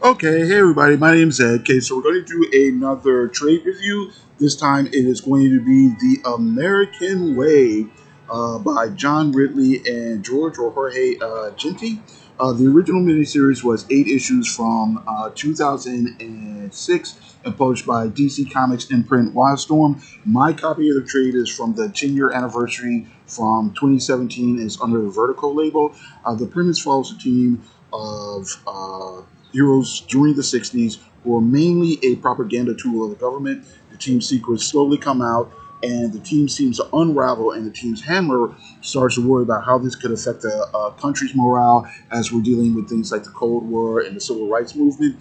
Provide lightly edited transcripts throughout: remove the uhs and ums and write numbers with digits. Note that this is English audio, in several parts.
Okay, hey everybody, my name's Ed. Okay, so we're going to do another trade review. This time it is going to be The American Way by John Ridley and George or Jorge Ginty. The original miniseries was 8 issues from 2006 and published by DC Comics imprint Wildstorm. My copy of the trade is from the 10-year anniversary from 2017. Is under the Vertical label. The premise follows a team of heroes during the 60s who were mainly a propaganda tool of the government. The team's secrets slowly come out, and the team seems to unravel, and the team's handler starts to worry about how this could affect the country's morale as we're dealing with things like the Cold War and the Civil Rights Movement.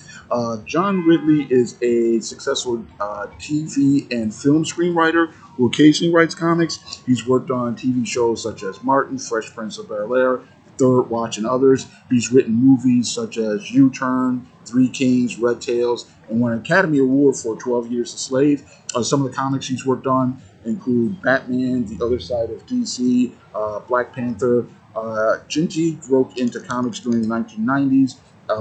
John Ridley is a successful TV and film screenwriter who occasionally writes comics. He's worked on TV shows such as Martin, Fresh Prince of Bel-Air, Third Watch, and others. He's written movies such as U-Turn, Three Kings, Red Tails, and won an Academy Award for 12 Years a Slave. Some of the comics he's worked on include Batman, The Other Side of DC, Black Panther. Ginty broke into comics during the 1990s,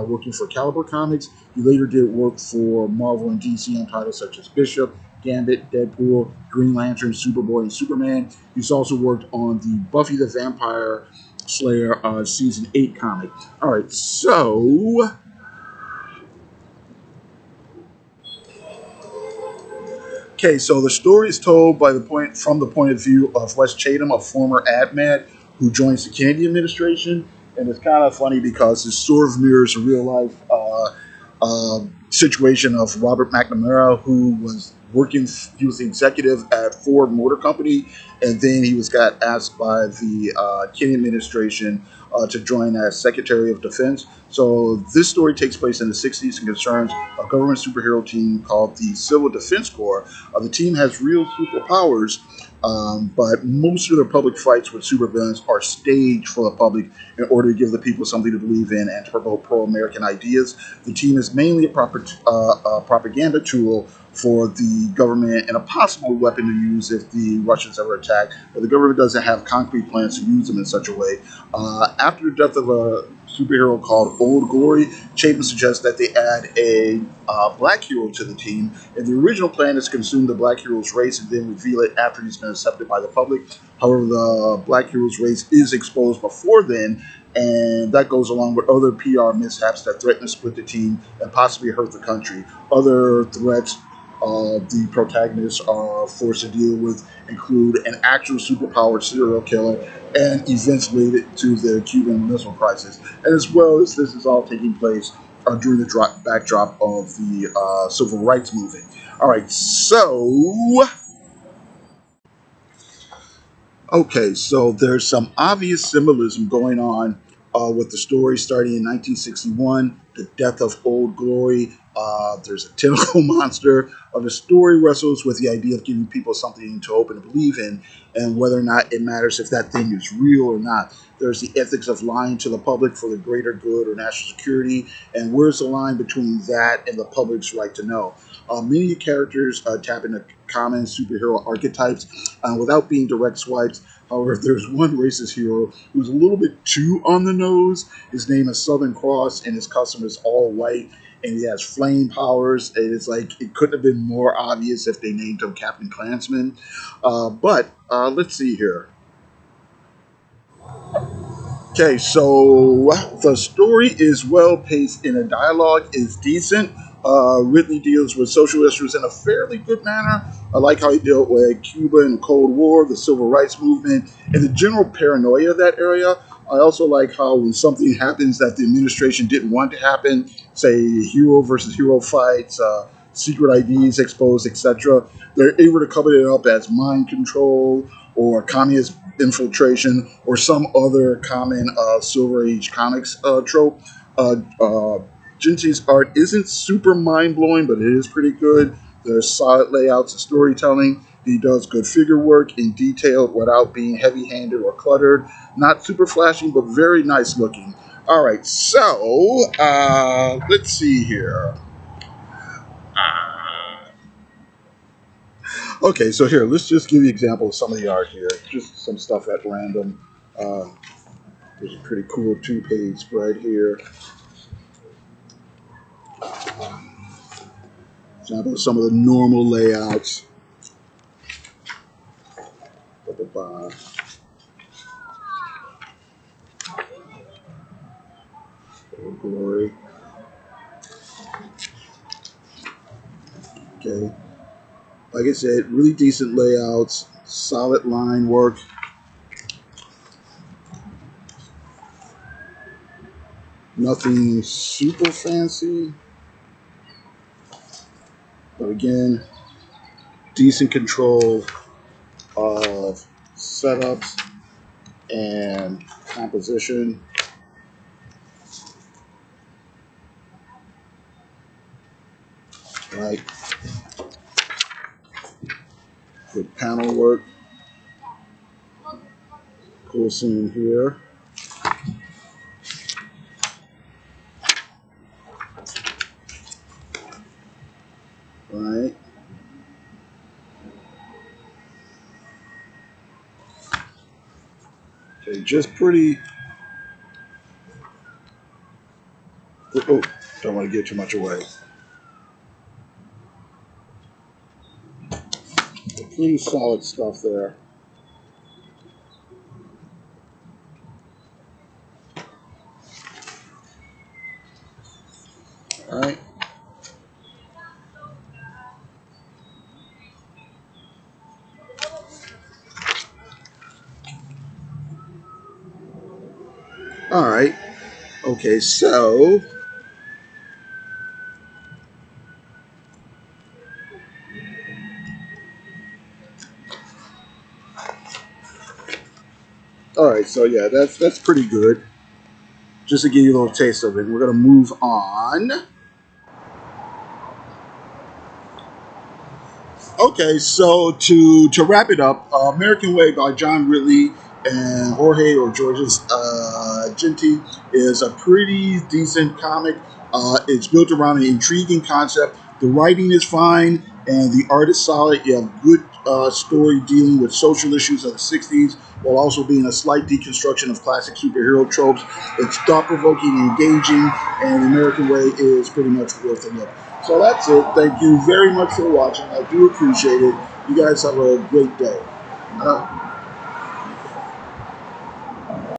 working for Caliber Comics. He later did work for Marvel and DC on titles such as Bishop, Gambit, Deadpool, Green Lantern, Superboy, and Superman. He's also worked on the Buffy the Vampire Slayer season 8 comic. All right, so okay, so the story is told from the point of view of Wes Chatham, a former AdMad who joins the Kennedy administration, and it's kind of funny because it sort of mirrors a real life situation of Robert McNamara, who was working. He was the executive at Ford Motor Company, and then he got asked by the Kennedy administration to join as Secretary of Defense. So this story takes place in the 60s and concerns a government superhero team called the Civil Defense Corps. The team has real superpowers, but most of their public fights with supervillains are staged for the public in order to give the people something to believe in and to promote pro-American ideas. The team is mainly a propaganda tool for the government and a possible weapon to use if the Russians ever attack, but the government doesn't have concrete plans to use them in such a way. After the death of a superhero called Old Glory, Chapin suggests that they add a black hero to the team, and the original plan is to consume the black hero's race and then reveal it after he's been accepted by the public. However, the black hero's race is exposed before then, and that goes along with other PR mishaps that threaten to split the team and possibly hurt the country. Other threats the protagonists are forced to deal with include an actual superpowered serial killer and events related to the Cuban Missile Crisis. And as well as this is all taking place during the backdrop of the Civil Rights Movement. All right, so okay, so there's some obvious symbolism going on with the story starting in 1961, the death of Old Glory. There's a tentacle monster. The story wrestles with the idea of giving people something to hope and believe in, and whether or not it matters if that thing is real or not. There's the ethics of lying to the public for the greater good or national security, and where's the line between that and the public's right to know? Many characters tap into common superhero archetypes without being direct swipes. However, there's one racist hero who's a little bit too on the nose. His name is Southern Cross, and his costume is all white, and he has flame powers. And it's like it couldn't have been more obvious if they named him Captain Klansman. But let's see here. Okay, so the story is well paced and the dialogue is decent. Ridley deals with social issues in a fairly good manner. I like how he dealt with Cuba and the Cold War, the Civil Rights Movement, and the general paranoia of that area. I also like how when something happens that the administration didn't want to happen, say hero versus hero fights, secret IDs exposed, etc., they're able to cover it up as mind control or communist infiltration or some other common Silver Age comics trope. Jinty's art isn't super mind blowing, but it is pretty good. There's solid layouts and storytelling. He does good figure work in detail without being heavy handed or cluttered. Not super flashy, but very nice looking. All right, so let's see here. Okay, so here, let's just give you an example of some of the art here. Just some stuff at random. Uh, there's a pretty cool 2-page spread here. Example of some of the normal layouts. Glory. Okay. Like I said, really decent layouts, solid line work. Nothing super fancy. But again, decent control of setups and composition. Right. Good panel work. Cool scene here. Right. Okay, just pretty. Oh, don't want to give too much away. Pretty solid stuff there. All right. All right. Okay, so all right, so yeah, that's pretty good. Just to give you a little taste of it, we're gonna move on. Okay, so to wrap it up, American Way by John Ridley and Jorge or Georges Genti is a pretty decent comic. It's built around an intriguing concept. The writing is fine, and the art is solid. You have good story dealing with social issues of the '60s, while also being a slight deconstruction of classic superhero tropes. It's thought-provoking, engaging, and American Way is pretty much worth a look. So that's it. Thank you very much for watching. I do appreciate it. You guys have a great day.